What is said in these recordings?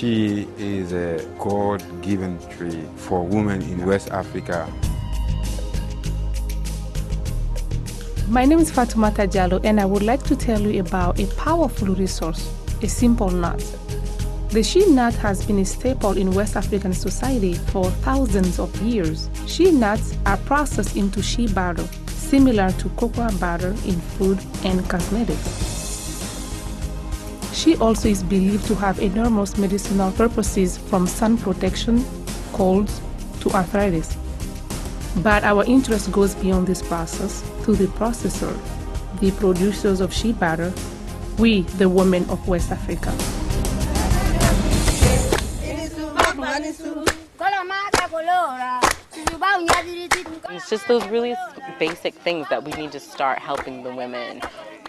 Shea is a God-given tree for women in West Africa. My name is Fatoumata Diallo, and I would like to tell you about a powerful resource, a simple nut. The Shea nut has been a staple in West African society for thousands of years. Shea nuts are processed into shea butter, similar to cocoa butter in food and cosmetics. Shea also is believed to have enormous medicinal purposes, from sun protection, colds, to arthritis. But our interest goes beyond this process to the processor, the producers of shea butter, we, the women of West Africa. It's just those really basic things that we need to start helping the women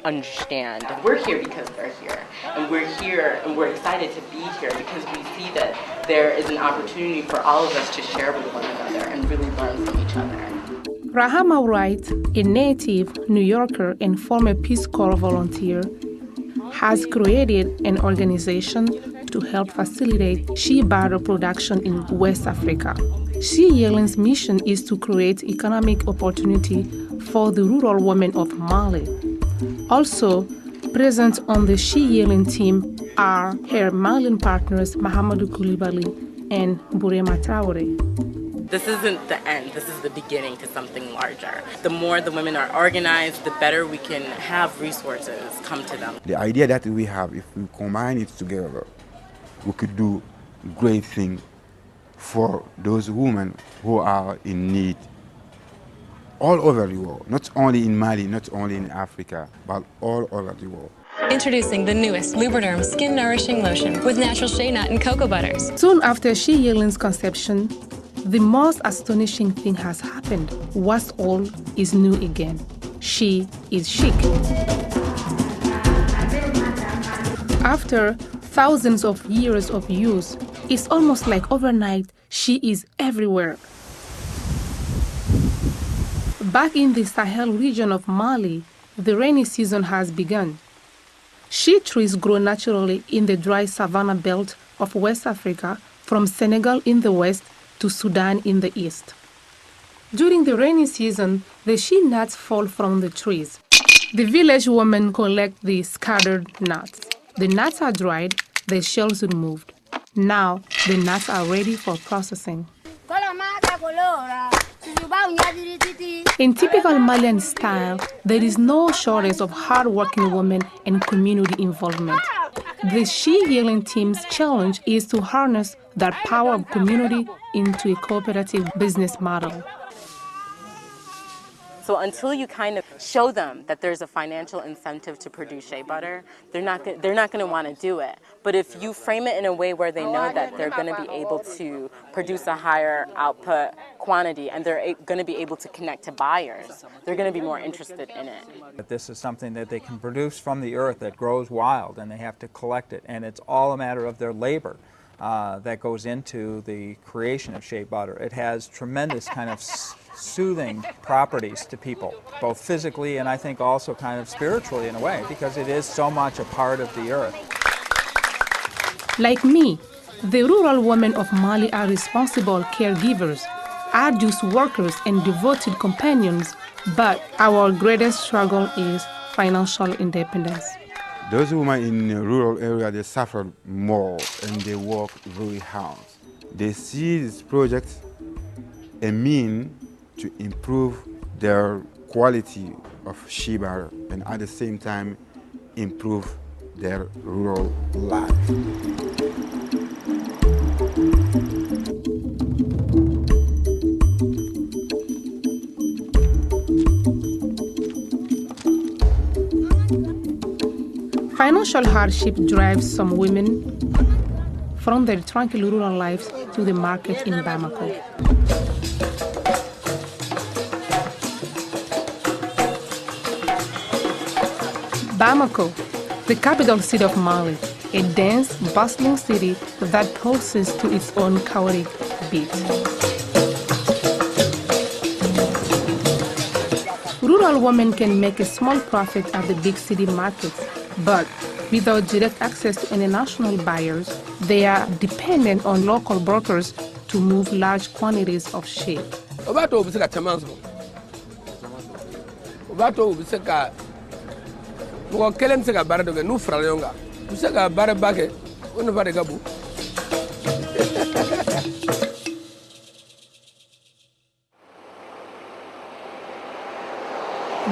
understand. We're here because they're here, and we're excited to be here because we see that there is an opportunity for all of us to share with one another and really learn from each other. Rahama Wright, a native New Yorker and former Peace Corps volunteer, has created an organization to help facilitate shea butter production in West Africa. Shea Yearling's mission is to create economic opportunity for the rural women of Mali. Also present on the Shea Yearling team are her Malian partners Mahamadou Koulibaly and Bourema Traoré. This isn't the end, this is the beginning to something larger. The more the women are organized, the better we can have resources come to them. The idea that we have, if we combine it together, we could do great things for those women who are in need all over the world, not only in Mali, not only in Africa, but all over the world. Introducing the newest Lubriderm Skin Nourishing Lotion with natural shea nut and cocoa butters. Soon after Shea Yearling's conception, the most astonishing thing has happened. What's old is new again. She is chic. After thousands of years of use, it's almost like overnight she is everywhere. Back in the Sahel region of Mali, the rainy season has begun. Shea trees grow naturally in the dry savanna belt of West Africa, from Senegal in the west to Sudan in the east. During the rainy season, the shea nuts fall from the trees. The village women collect the scattered nuts. The nuts are dried, the shells removed. Now, the nuts are ready for processing. In typical Malian style, there is no shortage of hard-working women and community involvement. The Shea Yearling team's challenge is to harness that power of community into a cooperative business model. So until you kind of show them that there's a financial incentive to produce shea butter, they're not going to want to do it. But if you frame it in a way where they know that they're going to be able to produce a higher output quantity and they're going to be able to connect to buyers, they're going to be more interested in it. But this is something that they can produce from the earth that grows wild, and they have to collect it, and it's all a matter of their labor that goes into the creation of shea butter. It has tremendous kind of soothing properties to people, both physically and I think also kind of spiritually in a way, because it is so much a part of the earth. Like me, the rural women of Mali are responsible caregivers, arduous workers, and devoted companions, but our greatest struggle is financial independence. Those women in the rural area, they suffer more and they work very hard. They see this project a means to improve their quality of shea butter and at the same time improve their rural life. Financial hardship drives some women from their tranquil rural lives to the market in Bamako. Bamako, the capital city of Mali, a dense, bustling city that pulses to its own chaotic beat. Rural women can make a small profit at the big city markets, but Without direct access to international buyers, they are dependent on local brokers to move large quantities of shea.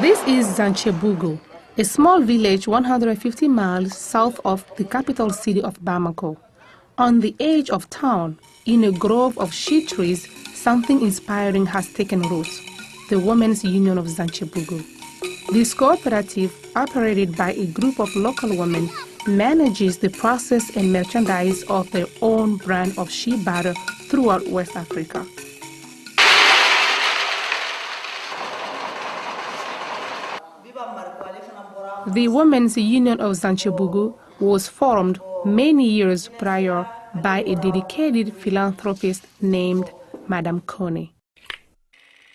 This is Zanchebugu, a small village 150 miles south of the capital city of Bamako. On the edge of town, in a grove of shea trees, something inspiring has taken root: the Women's Union of Zanchebugu. This cooperative, operated by a group of local women, manages the process and merchandise of their own brand of shea butter throughout West Africa. The Women's Union of Zanchebugu was formed many years prior by a dedicated philanthropist named Madame Kone.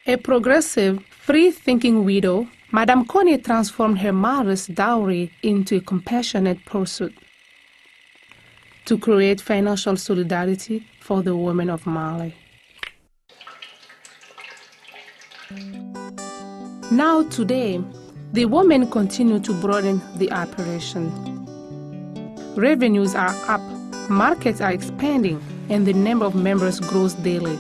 A progressive, free-thinking widow, Madame Kone transformed her mother's dowry into a compassionate pursuit to create financial solidarity for the women of Mali. Now today, the women continue to broaden the operation. Revenues are up, markets are expanding, and the number of members grows daily.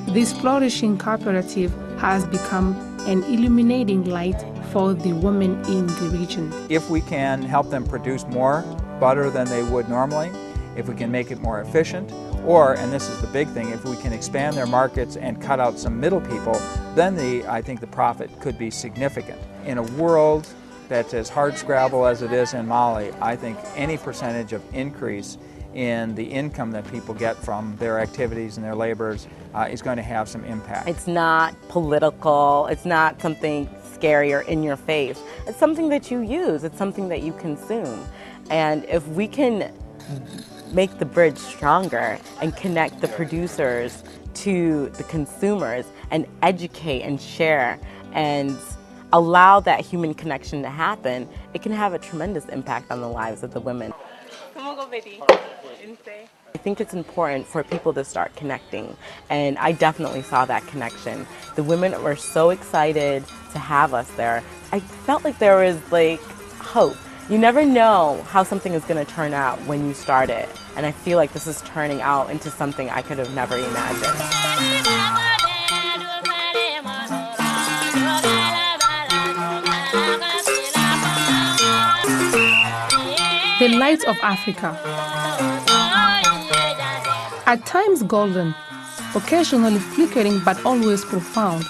This flourishing cooperative has become an illuminating light for the women in the region. If we can help them produce more butter than they would normally, if we can make it more efficient, or, and this is the big thing, if we can expand their markets and cut out some middle people, then I think the profit could be significant. In a world that's as hardscrabble as it is in Mali, I think any percentage of increase in the income that people get from their activities and their labors is going to have some impact. It's not political, it's not something scary or in your face. It's something that you use, it's something that you consume. And if we can make the bridge stronger and connect the producers to the consumers and educate and share and allow that human connection to happen, it can have a tremendous impact on the lives of the women. I think it's important for people to start connecting, and I definitely saw that connection. The women were so excited to have us there. I felt like there was hope. You never know how something is going to turn out when you start it, and I feel like this is turning out into something I could have never imagined. The light of Africa. At times golden, occasionally flickering but always profound.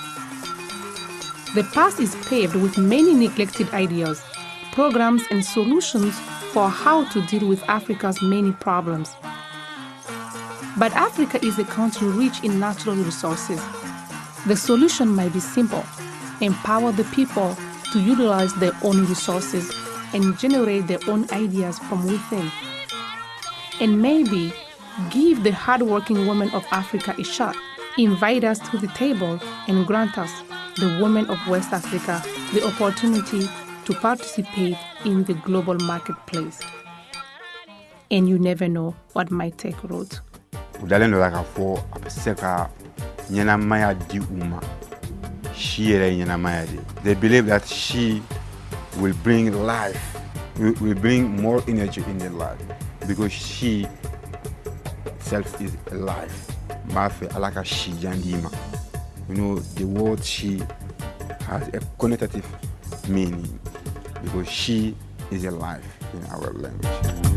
The past is paved with many neglected ideas, programs and solutions for how to deal with Africa's many problems. But Africa is a country rich in natural resources. The solution might be simple: empower the people to utilize their own resources and generate their own ideas from within. And maybe give the hardworking women of Africa a shot. Invite us to the table and grant us, the women of West Africa, the opportunity to participate in the global marketplace. And you never know what might take root. They believe that she will bring life, will bring more energy in their life, because she itself is alive. You know, the word she has a connotative meaning, because she is alive in our language.